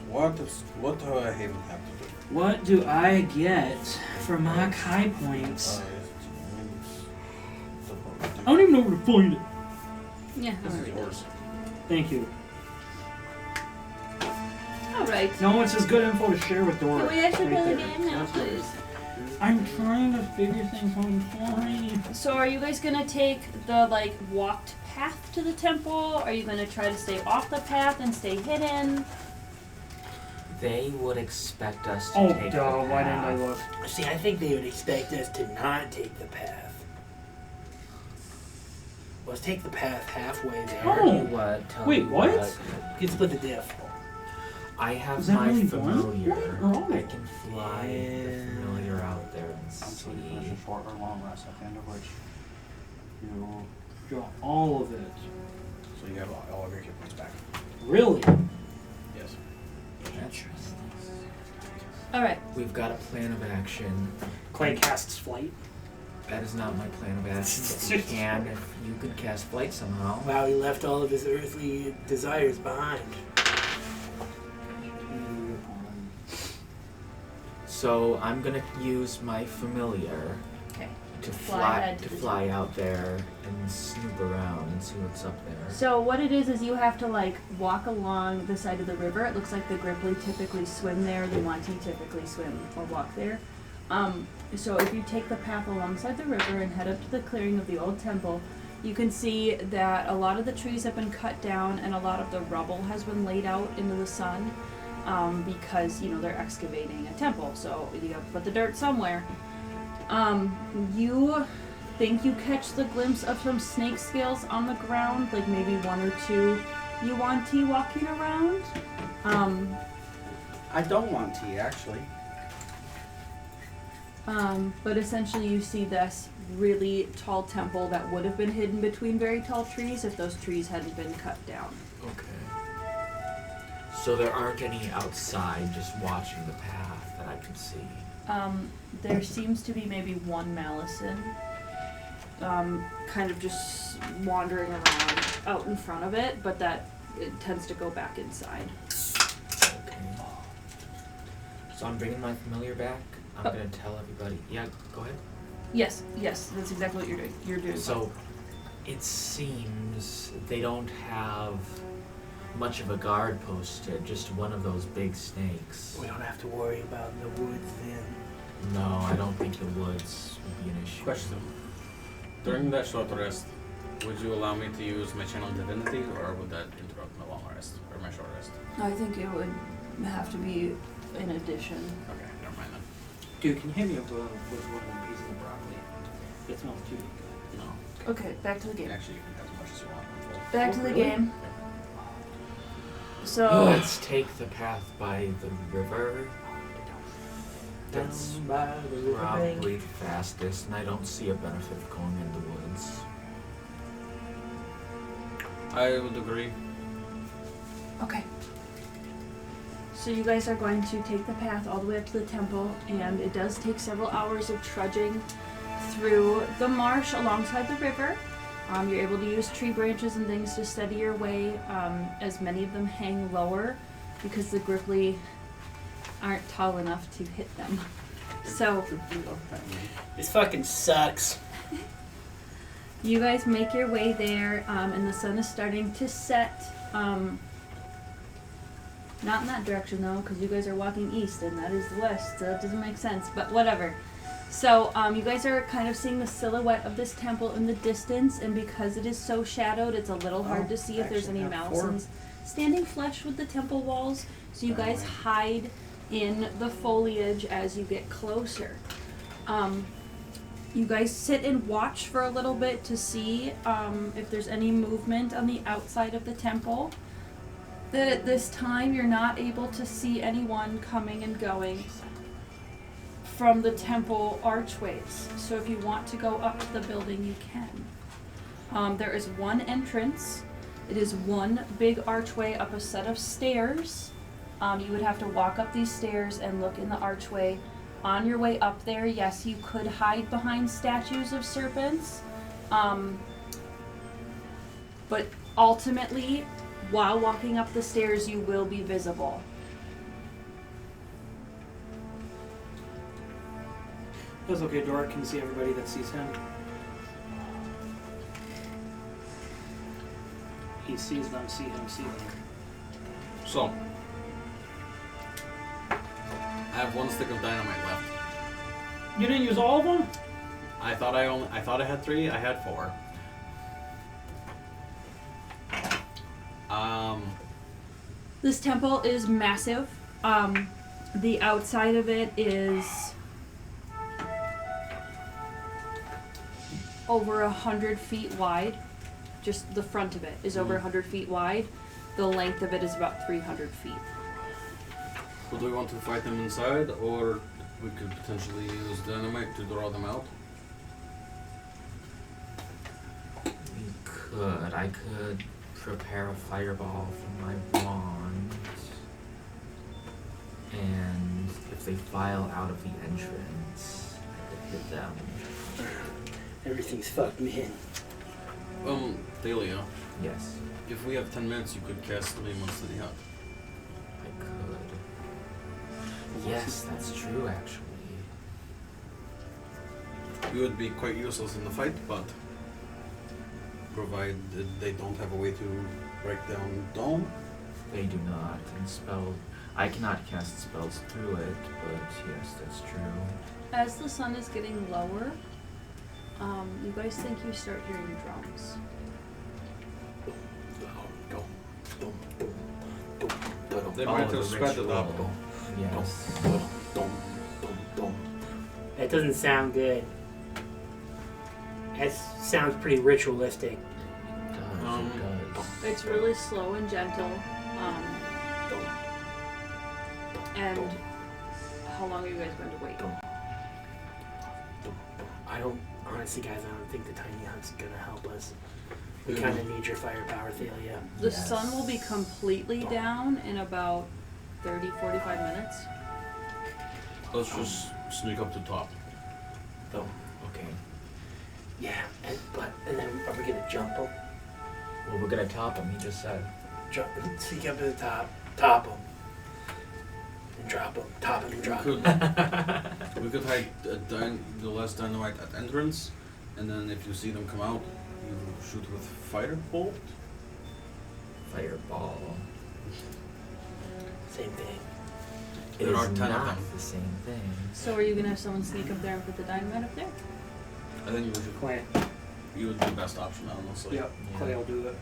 What do I even have to do? What do I get for my Kai points? I don't even know where to find it. Yeah. This is yours. Thank you. All right. No, it's just good info to share with Dora. Can we actually right play the there. game now, That's what it please? is. I'm trying to figure things out. I'm sorry. So are you guys gonna take the walked path to the temple? Are you gonna try to stay off the path and stay hidden? They would expect us to Oh, take duh. the Why didn't I path. look? See, I think they would expect us to not take the path. Let's take the path halfway there. Oh. Tell you what, tell Wait, you what? You can split the diff. I have Is that my only familiar. one? Oh. I can fly the familiar out there and Until see. you finish a short or long rest, at the end of which you Draw all of it. so you have all of your hit points back. Really? Yes. Interesting. All right. We've got a plan of action. Clay casts flight. That is not my plan of action, but we can if you could cast flight somehow. Wow, he left all of his earthly desires behind. So I'm gonna use my familiar Okay. to Fly fly ahead to the fly out there and snoop around and see what's up there. So what it is you have to walk along the side of the river. It looks like the Grippli typically swim there. The Yuan-Ti typically swim or walk there. So if you take the path alongside the river and head up to the clearing of the old temple, You can see that a lot of the trees have been cut down and a lot of the rubble has been laid out into the sun because, you know, they're excavating a temple, so you have to put the dirt somewhere. You think you catch the glimpse of some snake scales on the ground, like maybe one or two Yuan-Ti walking around. I don't want tea, actually. But essentially you see this really tall temple that would have been hidden between very tall trees if those trees hadn't been cut down. Okay. So there aren't any outside just watching the path that I can see. There seems to be maybe one Malison, kind of just wandering around out in front of it, but that it tends to go back inside. Okay. So I'm bringing my familiar back. I'm gonna tell everybody. Yeah, go ahead. Yes, that's exactly what you're doing. So it seems they don't have much of a guard posted, just one of those big snakes. We don't have to worry about the woods then. No, I don't think the woods would be an issue. Question. During that short rest, would you allow me to use my channel divinity, or would that interrupt my long rest, or my short rest? I think it would have to be in addition. Okay, never mind then. Dude, can you hit me up with one of the pieces of broccoli? It smells too good. No. Okay, back to the game. Actually, you can have as much as you want. Back to the game. So Let's take the path by the river. That's Down by the river bank. probably the fastest, and I don't see a benefit of going in the woods. I would agree. okay. So you guys are going to take the path all the way up to the temple, and it does take several hours of trudging through the marsh alongside the river. You're able to use tree branches and things to steady your way, as many of them hang lower because the Grippli aren't tall enough to hit them. So This fucking sucks. you guys make your way there, and the sun is starting to set. Not in that direction though, because you guys are walking east and that is the west, so that doesn't make sense, but whatever. So you guys are kind of seeing the silhouette of this temple in the distance, and because it is so shadowed, it's a little hard to see if there's any Malisons standing flush with the temple walls. So you guys hide in the foliage as you get closer. You guys sit and watch for a little bit to see if there's any movement on the outside of the temple. That at this time you're not able to see anyone coming and going from the temple archways. So if you want to go up to the building, you can. There is one entrance. It is one big archway up a set of stairs. You would have to walk up these stairs and look in the archway. On your way up there, yes, you could hide behind statues of serpents. But ultimately, while walking up the stairs, you will be visible. That's okay, Doric can see everybody that sees him. He sees them, see him, see them. So, I have one stick of dynamite left. You didn't use all of them? I thought I had 3. I had 4. This temple is massive. The outside of it is over 100 feet wide. Just the front of it is over 100 feet wide. The length of it is about 300 feet. Would we want to fight them inside, or we could potentially use dynamite to draw them out? We could. I could prepare a fireball from my wand. And if they file out of the entrance, I could hit them. Everything's fucked, man. Thalia, Yes, if we have 10 minutes, you could cast Lay Monster the Hut. I could. Yes, that's true, actually. We would be quite useless in the fight, but provided they don't have a way to break down Dome. They do not. And I cannot cast spells through it, but yes, that's true. As the sun is getting lower, You guys think you start hearing drums. They might have spread it up. Yes. That doesn't sound good. That sounds pretty ritualistic. It does. It's really slow and gentle. And how long are you guys going to wait? Honestly, guys, I don't think the tiny hut's gonna help us. We kind of need your firepower, Thalia. The sun will be completely down in about 30, 45 minutes. Let's just sneak up to top. Okay. Yeah, and then are we gonna jump him? Well, we're gonna top him. He just said. Sneak up to the top him, and drop him. Top him and drop him. We could hide the last dynamite at entrance, and then if you see them come out, you shoot with firebolt. Fireball. Same thing. It There is are 10 of not them. the same thing. So are you going to have someone sneak up there and put the dynamite up there? I think you would be the best option, honestly. Yep, Clay will do it.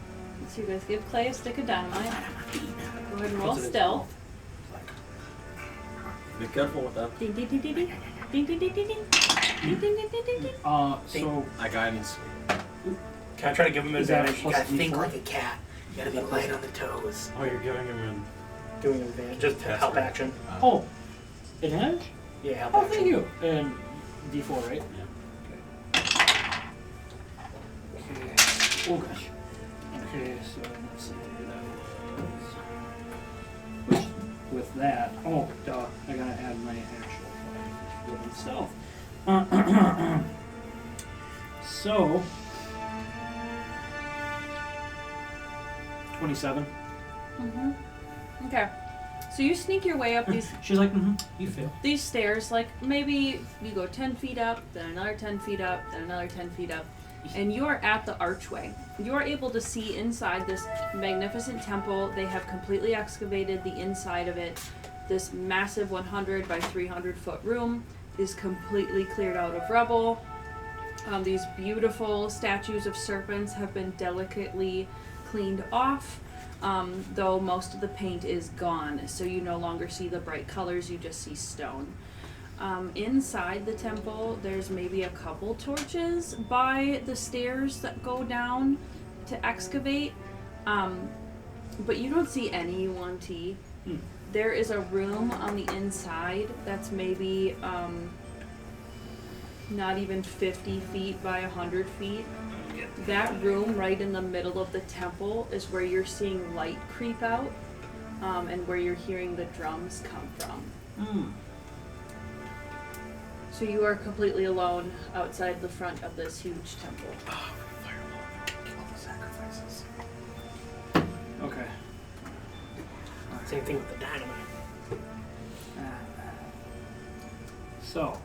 So you guys give Clay a stick of dynamite. Go ahead and roll stealth. Be careful with that. Ding ding ding ding ding. Ding ding ding ding ding. Ding ding ding ding ding ding. So I guidance. Can I try to give him Is that advantage? You plus gotta think D4? like a cat. You gotta be light on the toes. Oh, you're giving him Doing an advantage, just to help action. oh, advantage? Yeah, help Oh, action. thank you. And D4, right? Yeah. Okay. Oh gosh. Okay, so let's see here. That was with that. Oh, duh. I gotta add my actual with itself. So 27. Mhm. Okay. So you sneak your way up these She's like, you fail. these stairs, like maybe you go 10 feet up, then another 10 feet up, then another 10 feet up, and you are at the archway. You are able to see inside this magnificent temple. They have completely excavated the inside of it. This massive 100 by 300 foot room is completely cleared out of rubble. These beautiful statues of serpents have been delicately cleaned off. Though most of the paint is gone, so you no longer see the bright colors, you just see stone. Inside the temple, there's maybe a couple torches by the stairs that go down to excavate, but you don't see any Yuan-Ti. There is a room on the inside that's maybe not even 50 feet by 100 feet. That room right in the middle of the temple is where you're seeing light creep out, and where you're hearing the drums come from. So you are completely alone outside the front of this huge temple. Okay. Same thing with the dynamite. So.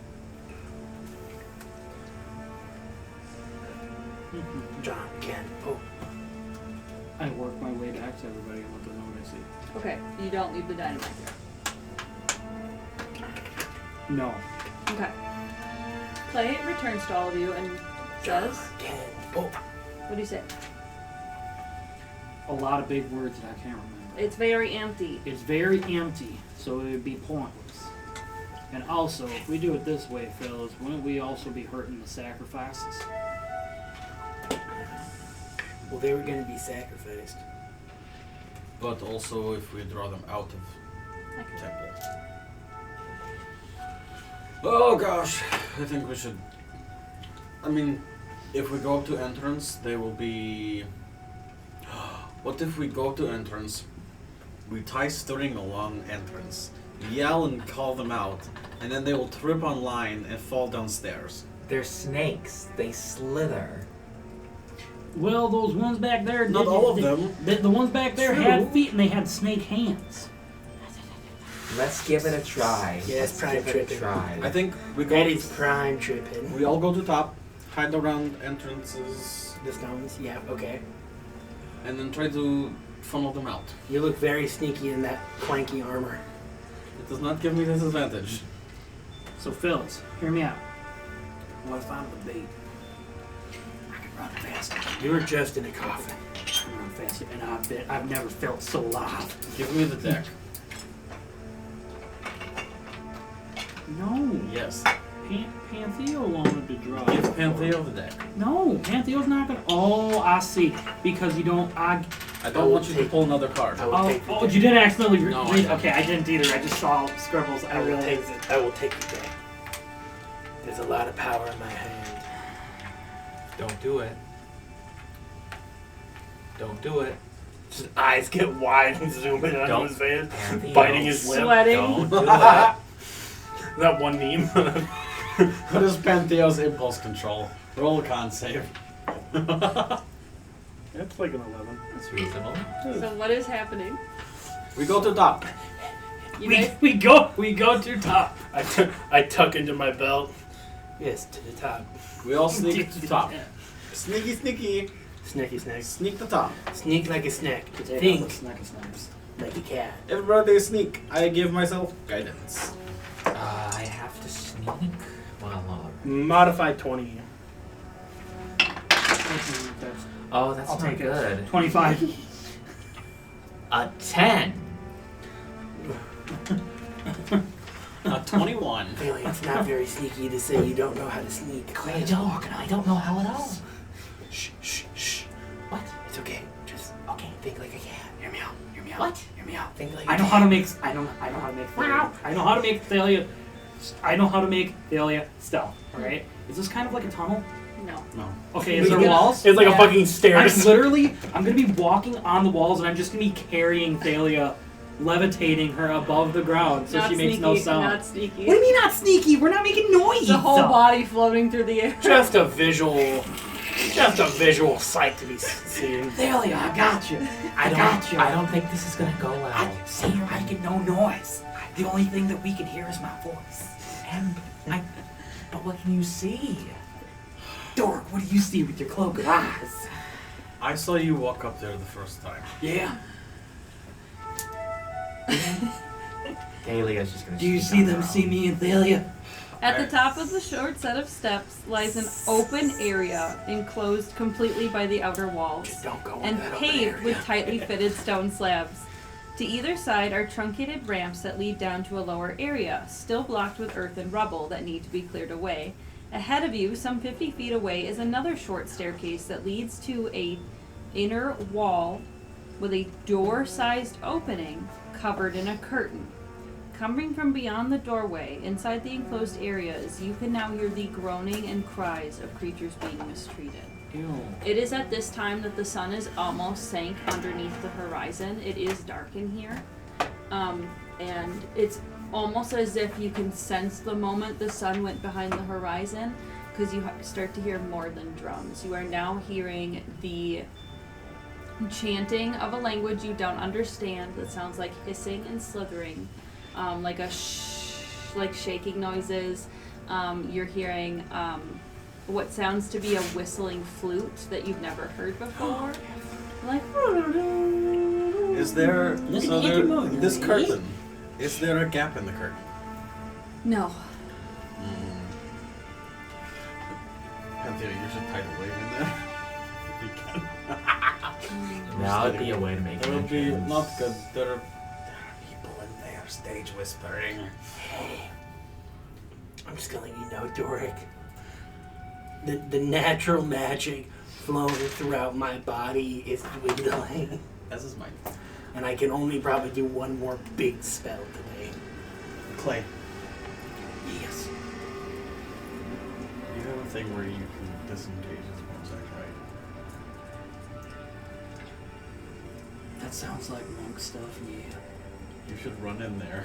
John, Ken, oh. I work my way back to everybody and let them know what I see. Okay, you don't leave the dynamite here. No. Okay. Clay returns to all of you and says, Ken, oh. what do you say? A lot of big words that I can't remember. It's very empty. It's very empty, so it would be pointless. And also, if we do it this way, fellas, wouldn't we also be hurting the sacrifices? Well, they were gonna be sacrificed. But also if we draw them out of temple. Oh gosh, I think we should. I mean, if we go up to entrance, they will be. What if we go to entrance, we tie string along entrance, yell and call them out, and then they will trip on line and fall downstairs? They're snakes. They slither. Well, those ones back there... Not all of them. The ones back there True. had feet and they had snake hands. Let's give it a try. Yeah, it's Let's prime give it a tripping. try. I think we go. That is prime tripping. We all go to top, hide around entrances, The stones, yeah, okay. and then try to funnel them out. You look very sneaky in that clanky armor. It does not give me disadvantage. So, fellas, hear me out. I want to find the bait. You were just in a coffin. I'm fancy, and I've never felt so alive. Give me the deck. No. Yes. Pantheo wanted to draw. Give Pantheo the deck. No, Pantheo's not gonna. Oh, I see. Because you don't. I don't want you to pull another card. I will take the deck. You didn't accidentally No, I read. didn't. Okay, I didn't either. I just saw scribbles. I will take the deck. There's a lot of power in my hand. Don't do it. Don't do it. His eyes get wide and zoom in on Don't. his face, Pantheo. biting his lip. Sweating. Don't do it. That one meme. What is Pantheo's impulse control? Roll a con save. It's like an 11. That's reasonable. So what is happening? We go to top. You guys, We go to top. I tuck into my belt. Yes, to the top. We all sneak to top. Sneaky, sneaky. Sneaky snack. Sneak to top. Sneak like a snack. Think. Think Snaps. like a cat. Everybody sneak. I give myself guidance. I have to sneak. Well, Modified 20. oh, that's I'll not take it. good. 25. A 10. 21. Really, it's not very sneaky to say you don't know how to sneak. Clay dog, and I don't know how at all. Shh, shh, shh. What? It's okay. Just okay. Think like a cat. Hear me out. Hear me out. What? Hear me out. Think like I a know cat. how to make. I know how to make. I know how to make Thalia. I know how to make Thalia stealth. All right. Is this kind of like a tunnel? no. No. Okay. Is there walls? It's like Yeah. a fucking stairs. I'm gonna be walking on the walls, and I'm just gonna be carrying Thalia, levitating her above the ground, so Not she makes sneaky, no sound. Not sneaky. What do you mean not sneaky? We're not making noise. The whole body floating through the air. Just a visual sight to be seen. Thalia, I got you. I got you. don't think this is gonna go well. See, you're making no noise. The only thing that we can hear is my voice. But what can you see? Dork, what do you see with your cloak of eyes? I saw you walk up there the first time. Yeah. Thalia's just gonna. Do you sneak see on them her see own. me and Thalia? At the top of the short set of steps lies an open area enclosed completely by the outer walls Just don't go and in that open paved with area. tightly fitted stone slabs. To either side are truncated ramps that lead down to a lower area, still blocked with earth and rubble that need to be cleared away. Ahead of you, some 50 feet away, is another short staircase that leads to a inner wall with a door-sized opening covered in a curtain. Coming from beyond the doorway, inside the enclosed areas, you can now hear the groaning and cries of creatures being mistreated. Ew. It is at this time that the sun is almost sank underneath the horizon. It is dark in here. And it's almost as if you can sense the moment the sun went behind the horizon, because you start to hear more than drums. You are now hearing the chanting of a language you don't understand that sounds like hissing and slithering, like a like shaking noises. You're hearing what sounds to be a whistling flute that you've never heard before. Like, Is there Listen, get your mood, this eh? curtain? Is there a gap in the curtain? no. Pantheo, you should tidal wave in there. You can. That would be a way to make That would be mentions. not good. There are people in there stage whispering. Hey, I'm just gonna let you know, Doric. The natural magic flowing throughout my body is dwindling, As is mine. and I can only probably do one more big spell today. Clay, Yes. you have a thing where you can disengage as well, right? That sounds like monk stuff, You should run in there.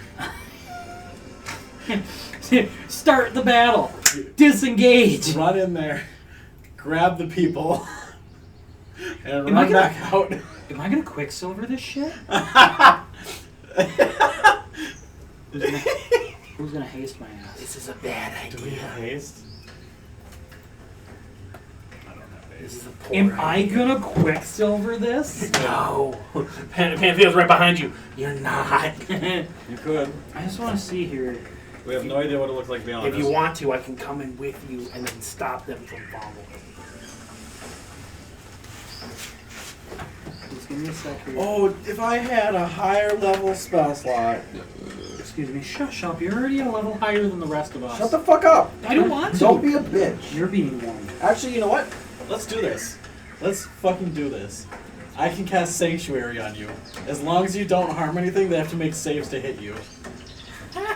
yeah. Start the battle. Disengage. Run in there, grab the people, and Am I run gonna- back out. Am I gonna Quicksilver this shit? Who's gonna haste my ass? This is a bad Do we have idea. haste? I don't have This haste. is a poor Am I idea. gonna Quicksilver this? No. Pantheo's right behind you. You're not. I You could. just want to see here. We have no idea what it looks like beyond If us. you want to, I can come in with you and then stop them from following. me a sec here. Oh, if I had a higher level spell slot. Excuse me. Shush up. You're already a level higher than the rest of us. Shut the fuck up. I don't want to. Don't be a bitch. You're being warned. Actually, you know what? Let's do this. Let's fucking do this. I can cast Sanctuary on you. As long as you don't harm anything, they have to make saves to hit you. And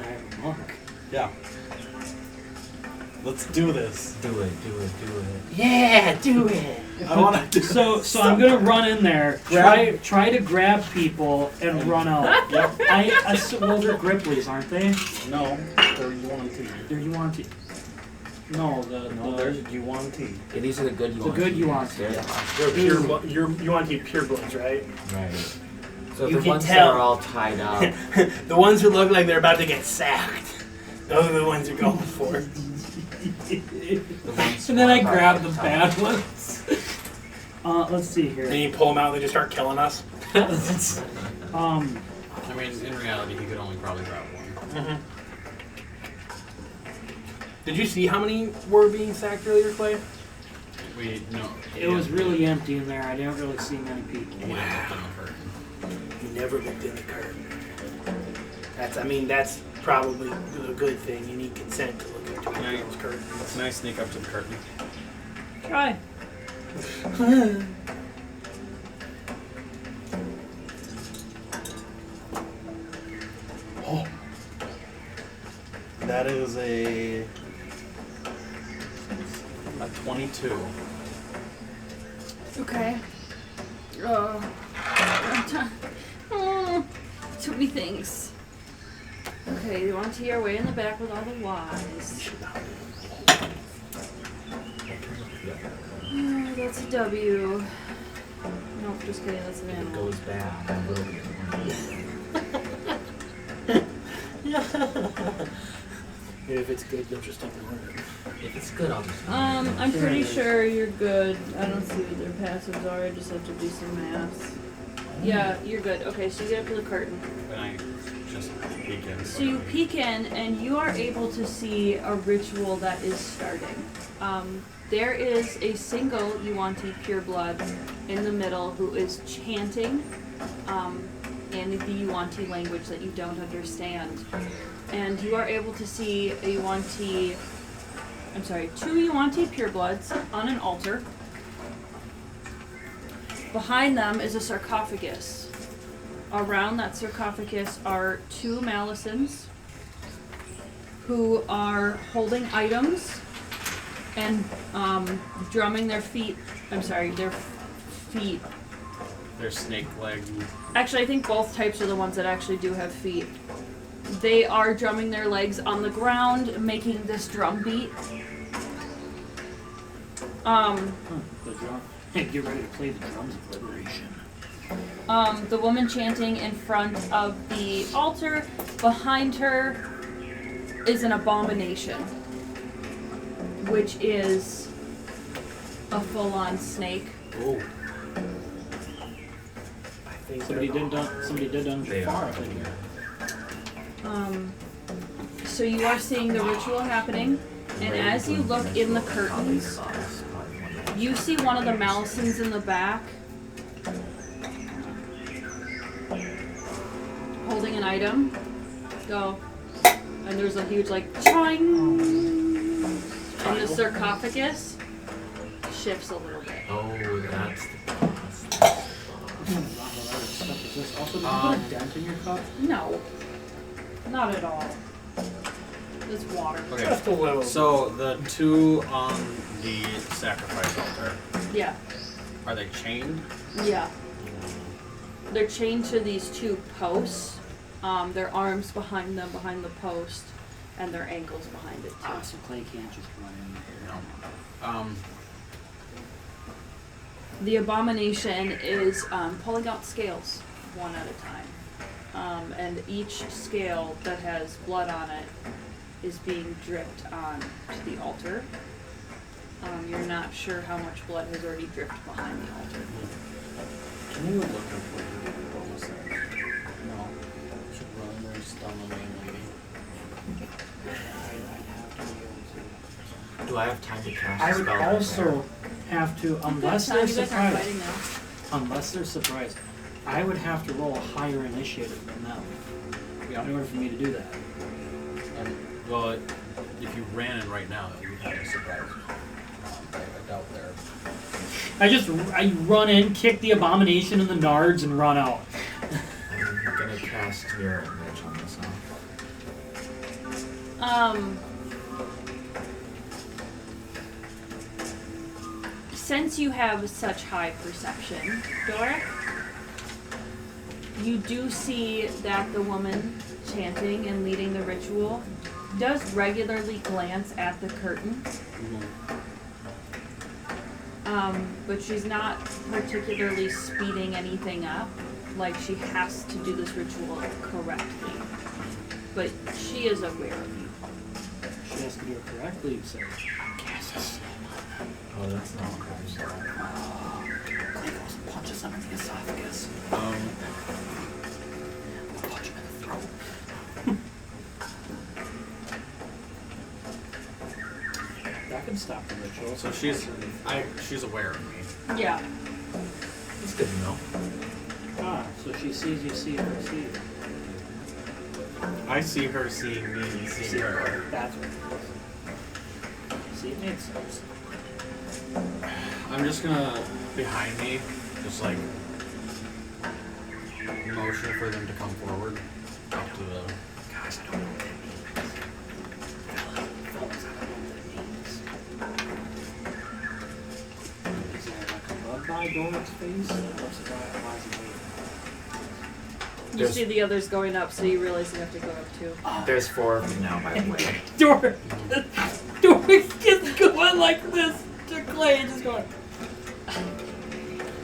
I have a monk. Yeah. Let's do this. Do it. Yeah, do it. I want to do So I'm gonna run in there, try to grab people and run out. Yep. Well, they're Gripplis, aren't they? No, they're Yuan-Ti. They're Yuan-Ti. No, There's Yuan-Ti. Yeah, these are the good The good Yuan-Ti. They're You want to be purebloods, right? Right. So You the can ones tell. that are all tied up. The ones who look like they're about to get sacked. Those are the ones you're going for. And then I grab the bad ones. Let's see And here. you pull them out and they just start killing us. I mean, in reality, he could only probably grab one. Did you see how many were being sacked earlier, Clay? No. It was really empty in there. I didn't really see many people. He didn't look on the curtain. You never looked in the curtain. That's probably a good thing. You need consent to look into Can those curtains. I sneak up to the curtain? Try. Oh. That is a 22. Okay. Too many things. Okay, you want to your way in the back with all the Y's. That's a W. Nope, just kidding, that's an If it animal. goes bad, I will be If it's good, you'll just ignore it. If it's good, I'll just. I'm pretty sure you're good. I don't see what their passives are, I just have to do some math. Yeah, you're good. Okay, so you get up to the curtain. And I just peek in. So you peek in and you are able to see a ritual that is starting. There is a single Yuan-Ti pureblood in the middle who is chanting in the Yuan-Ti language that you don't understand. And you are able to see two Yuan-Ti purebloods on an altar. Behind them is a sarcophagus. Around that sarcophagus are two Malisons who are holding items and drumming their feet. Their feet. Their snake leg. Actually, I think both types are the ones that actually do have feet. They are drumming their legs on the ground, making this drum beat. The drum. Hey, get ready to play the drums of liberation. The woman chanting in front of the altar. Behind her is an abomination, which is a full-on snake. Oh. I think Somebody did Dungeon They Far, are. I think. So you are seeing the ritual happening, and as you look in the curtains, you see one of the Malisons in the back holding an item. Go. And there's a huge choing. And the sarcophagus shifts a little bit. Oh, that's the boss. Is this also, did you put a dent in your cup? No. Not at all. It's water. Okay. just a little. So the two on the sacrifice altar, Yeah. are they chained? Yeah. They're chained to these two posts. Their arms behind them, behind the post, and their ankles behind it too. So Clay can't just run in here. No. The abomination is pulling out scales one at a time. And each scale that has blood on it is being dripped on to the altar. You're not sure how much blood has already dripped behind the altar. Can you look up what the bonus is? No. Should run there, stun the main lady. Do I have time to cast I a would spell? also, have to, unless Tom, they're you guys aren't surprised. fighting now. Unless they're surprised, I would have to roll a higher initiative than them in order for me to do that. Well, if you ran in right now, you would have a surprise. I doubt there. I run in, kick the abomination in the nards, and run out. I'm gonna cast Mirror Image on myself. Since you have such high perception, Dora, you do see that the woman chanting and leading the ritual does regularly glance at the curtain. But she's not particularly speeding anything up, like she has to do this ritual correctly. But she is aware of you. She has to do it correctly, you say. Yes. Oh, that's not correct. Clay goes and punches him in the esophagus. Punch him in the throat. That can stop the ritual. So she's aware of me. Yeah. It's good to know. So she sees you see her see you. I see her seeing me, seeing her. That's what it is. See, it made sense. I'm just gonna, behind me, just like, motion for them to come forward up to the... Guys, I don't know what that means. Fellas, I don't know what that means. Is there like a bug by Doric's face? What's the guy? You see the others going up, so you realize you have to go up too. There's 4 of them now, by the way. Doric's just going like this to Clay, just going.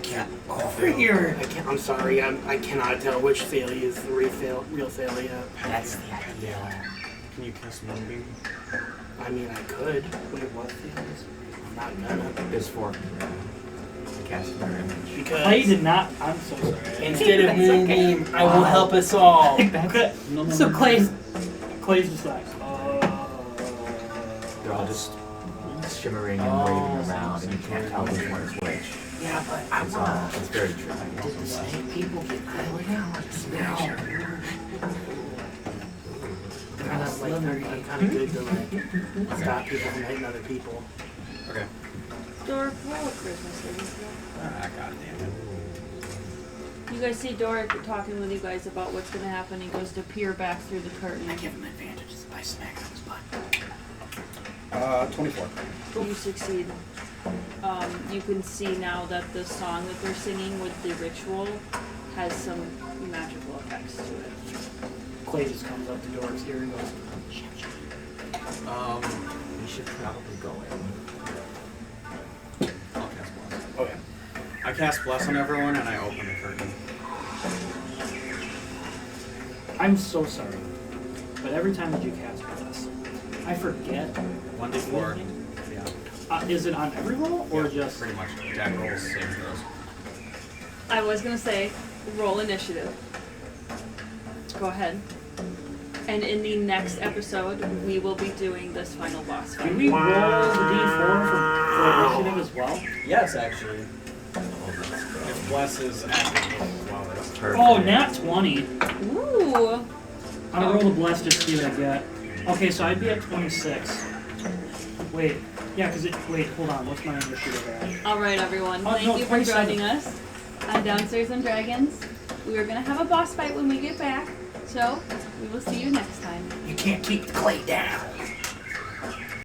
Get over here. I'm sorry. I cannot tell which Thalia is the real Thalia. That's the idea. Can you cast Moonbeam? I mean, I could. Wait, what Thalias? I'm not gonna. There's 4 of them. I cast Mirror Image. Because Clay did not. I'm so sorry. instead of Moonbeam, I will help us all. Okay. So Clay's just like. They're all just shimmering and waving around, and you can't tell which one is which. Yeah, but I It's, wanna. it's very true. Did the snake people get Thalia? I'm kind of good to like stop people from hitting other people. Okay. Doric, roll a charisma saving throw. Ah, goddamn it. You guys see Doric talking with you guys about what's going to happen. He goes to peer back through the curtain. I give him advantages by smack on his butt. 24. You succeed. You can see now that the song that they're singing with the ritual has some magical effects to it. Clay just comes up to Doric's ear and goes. We should probably go in. I'll cast Bless. Okay. I cast Bless on everyone and I open the curtain. I'm so sorry, but every time that you cast Bless, I forget. 1d4. Yeah. Is it on every roll or Yeah, just? pretty much. Jack rolls, saving throws. I was going to say, roll initiative. Go ahead. And in the next episode, we will be doing this final boss Can fight. we roll the d4 for initiative as well? Yes, actually. If Bless is active while it's Perfect. Oh, nat 20. Ooh. I'm gonna roll the bless just to see what I get. Okay, so I'd be at 26. Wait, yeah, wait, hold on. What's my initiative at? All right, everyone. Oh, Thank no, you for 27. joining us on Downstairs and Dragons. We are going to have a boss fight when we get back, so we will see you next time. You can't keep the Clay down.